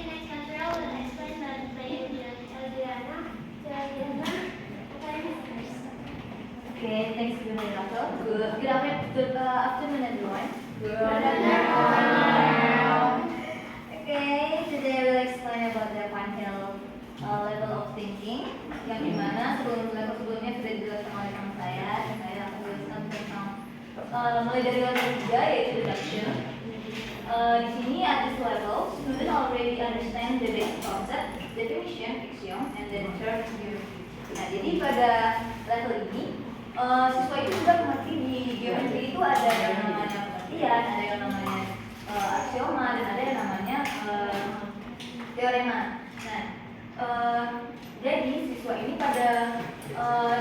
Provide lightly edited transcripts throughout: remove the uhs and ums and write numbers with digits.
next Control will explain the playing Eldiana Academy first. Okay, thanks for the Russell. Good afternoon, everyone. Good afternoon. Okay, today we'll explain about the Pantel level of thinking. Yang dimana level sebelumnya sudah dijelaskan oleh teman saya dan saya akan jelaskan tentang mulai dari level 3 yaitu deduction. Di sini at this level, student already understand the basic concept, definition, axiom, and then terms geometry. Nah, jadi pada level ini siswa itu sudah mengerti di geometri itu ada yang namanya pengertian, ada yang namanya aksioma, dan ada yang namanya teorema. Nah, jadi siswa ini pada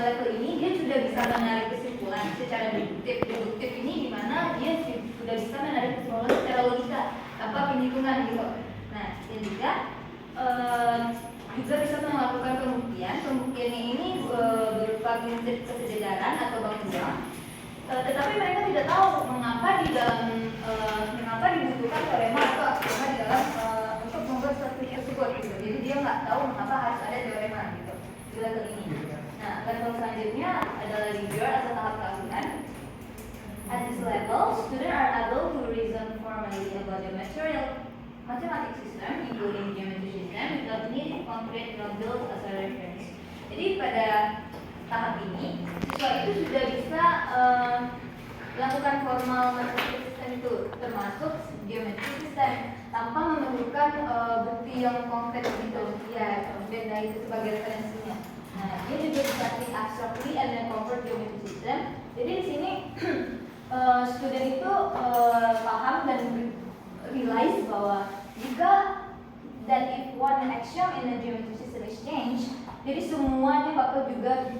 level ini dia sudah bisa menarik kesimpulan secara deduktif. Deduktif ini dimana dia sudah bisa menarik kesimpulan secara logika tanpa penghitungan gitu. Nah, dan juga bisa melakukan pembuktian. Pembuktiannya ini berupa prinsip kesejajaran atau bangsa. Tetapi mereka tidak tahu mengapa dibutuhkan teorema atau aksioma di dalam untuk membuat suatu tersebut gitu. Jadi dia nggak tahu mengapa harus ada teorema gitu di level ini. Nah, level selanjutnya adalah reviewer atau tahap keahlian. At this level, students are able to reason formally about the mathematics system, including geometry system, without needing concrete models as a reference. Jadi pada tahap ini, siswa itu sudah bisa melakukan formal mathematics system itu, termasuk geometry system, tanpa memerlukan bukti yang konkret gitu, ya, benda itu sebagai referensinya. Nah, dia juga bisa think abstractly and then convert geometry system. Jadi di sini student itu paham dan realize bahwa jika dan if one axiom in the geometry system is changed, jadi semuanya bakal juga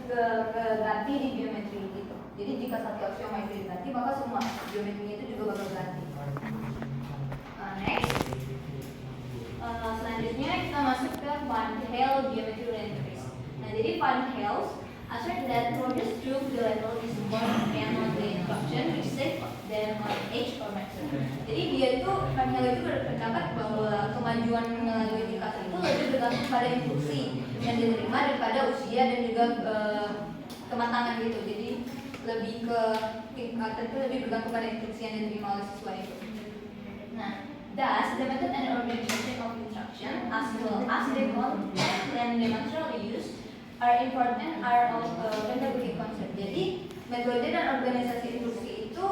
ganti di geometri gitu. Jadi jika satu aksioma itu diganti, maka semua geometrinya itu juga bakal ganti. Next, selanjutnya kita masuk ke Van Hale Geometry Entries. Nah, jadi Van Hale assert that progress through the level is more depend on the instruction received than on age or method. Jadi dia itu Van Hale itu berpendapat bahwa kemajuan melalui tingkatan itu lebih bergantung pada instruksi yang diterima daripada usia dan juga kematangan gitu. Jadi lebih ke tingkatan itu lebih bergantung pada instruksi yang diterima oleh siswa itu. Nah, thus the method and organization of instruction as well as the content and demonstrable use are important are of pedagogic concept. Jadi metode dan organisasi instruksi itu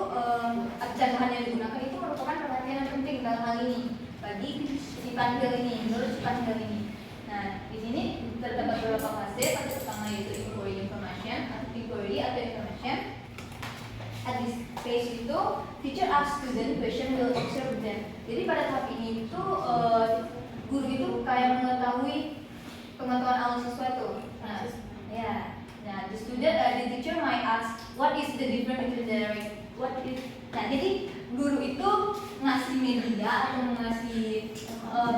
dan bahan yang digunakan itu merupakan perhatian yang penting dalam hal ini bagi si panggil ini, menurut si panggil ini. Nah, di sini terdapat beberapa fase. Fase pertama yaitu inquiry information information. At this phase itu, teacher asks student question will observe them. Jadi pada tahap ini itu guru itu kayak mengetahui pengetahuan awal siswa itu. Nah, ya. Nah, the teacher might ask what is the difference between nah, jadi guru itu ngasih media atau ngasih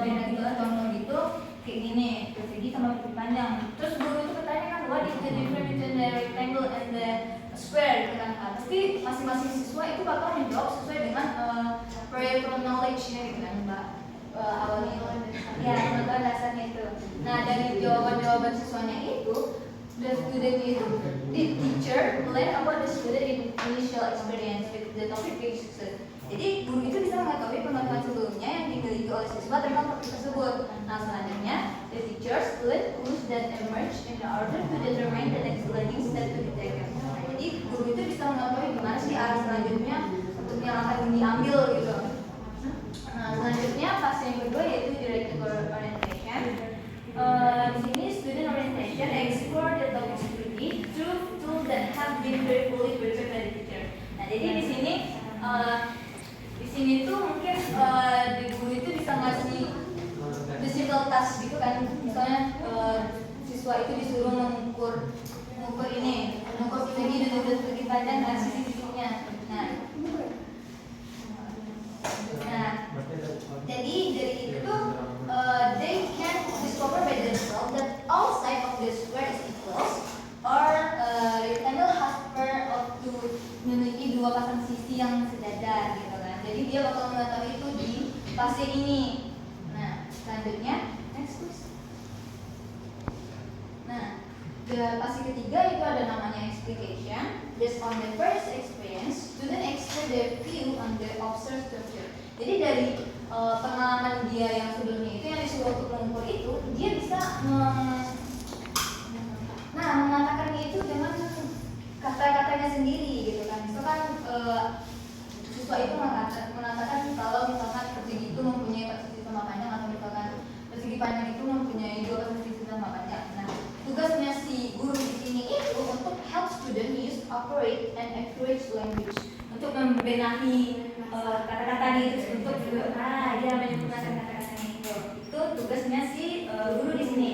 benda gitu atau contoh gitu kayak gini, persegi sama persegi panjang. Terus guru itu bertanya kan, what is the difference between the rectangle and the square gitu kan. Tapi masing-masing siswa itu bakal menjawab sesuai dengan prior knowledge-nya gitu kan, Mbak. Awalnya itu ya pengetahuan dasarnya itu. Nah, dari jawaban siswanya itu the student itu the teacher learn about the student initial experience with the topic being success. Jadi guru itu bisa mengetahui pengetahuan sebelumnya yang dimiliki oleh siswa tentang topik tersebut. Nah, selanjutnya the teachers learn clues that emerge in order to determine the next learning step to be taken. Nah, jadi guru itu bisa mengetahui gimana sih arah selanjutnya untuk yang akan diambil gitu. Nah, selanjutnya fase yang kedua yaitu directed orientation. Di sini student orientation explore the topic study through tools that have been very fully prepared by the teacher. Nah, jadi di sini tuh mungkin di guru itu bisa ngasih the simple task gitu kan. Misalnya siswa itu disuruh mengukur ini, mengukur persegi dan persegi panjang dan sisi-sisinya. Nah, jadi dari itu they can discover by themselves that all sides of the square is equal or rectangle has pair of two, memiliki dua pasang sisi yang sejajar gitu kan. Jadi dia bakal mengetahui itu di fase ini. Nah, selanjutnya Pasti ketiga itu ada namanya explication. Based on the first experience, student express their view on the observed structure. Jadi dari pengalaman dia yang sebelumnya itu yang disuruh untuk mengukur itu, dia bisa mengatakannya itu dengan kata-katanya sendiri gitu kan. Misalkan siswa itu mengatakan kalau misalkan persegi itu mempunyai persegi sama panjang, atau misalkan persegi panjang itu mempunyai 2 persegi sama panjang. Nah, tugasnya si guru di sini itu untuk help student use appropriate and accurate language, untuk membenahi kata-katanya itu, untuk dia menyempurnakan kata-katanya itu tugasnya si guru di sini.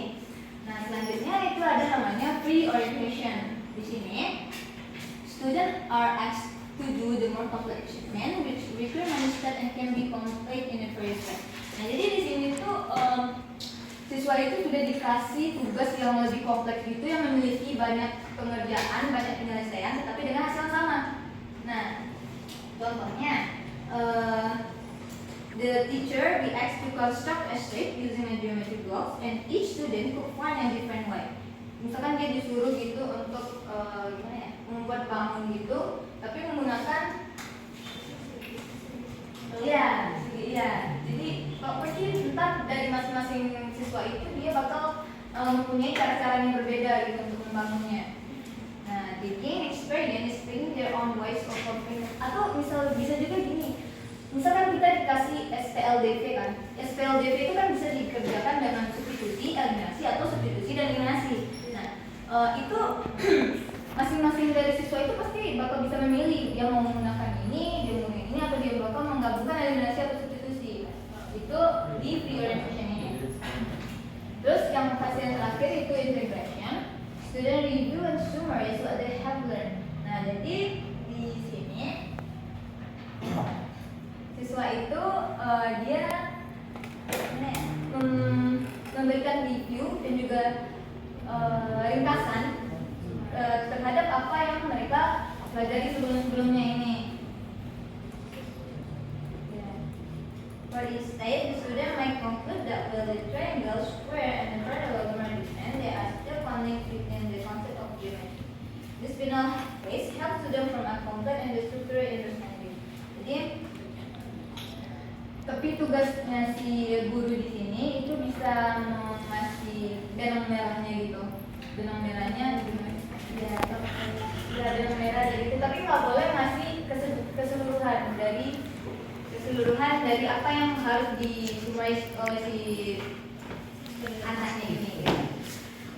Nah, selanjutnya itu ada namanya pre-orientation. Di sini students are asked to do the more complex treatment which require mindset and can be complete in a very fast. Nah, jadi di sini tuh siswa itu sudah dikasih tugas yang lebih kompleks itu, yang memiliki banyak pengerjaan, banyak penyelesaian, tetapi dengan hasil sama. Nah, contohnya the teacher be asked to construct a shape using a geometric blocks and each student could find a different way. Misalkan dia disuruh gitu untuk membuat bangun gitu, tapi menggunakan jadi pokoknya entah dari masing-masing siswa itu dia bakal mempunyai cara-cara yang berbeda gitu untuk membangunnya. Nah, they gain experience bringing their own ways of coping. Atau bisa juga gini, misalkan kita dikasih SPLDV kan, SPLDV itu kan bisa dikerjakan dengan substitusi, eliminasi, atau substitusi dan eliminasi. Nah, itu masing-masing dari siswa itu pasti bakal bisa memilih dia mau menggunakan ini, dia mau ini, atau dia bakal menggabungkan eliminasi atau substitusi. Itu di pre-orientation ini. Terus yang fase yang terakhir itu integration. Student review and summarize what they have learned. Nah, jadi di sini siswa itu dia memberikan review dan juga ringkasan terhadap apa yang mereka pelajari sebelum-sebelumnya ini. For each state, the student might conclude that while the triangle, square, and the parallelogram are different, they are still connected within the concept of geometry. This final phase helps students from a complex and the structural understanding. Jadi, tapi tugasnya si guru di sini itu bisa ngasih benang merahnya gitu, benang merahnya benang merah jadi itu, tapi nggak boleh ngasih keseluruhan dari apa yang harus disummarize oleh si anaknya ini.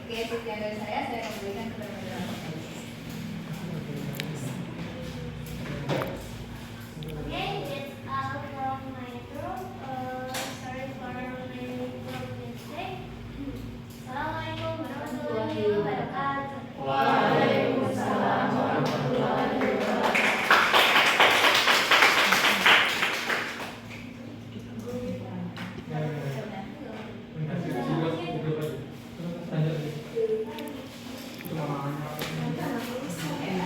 Oke, sekian dari saya kembalikan kepada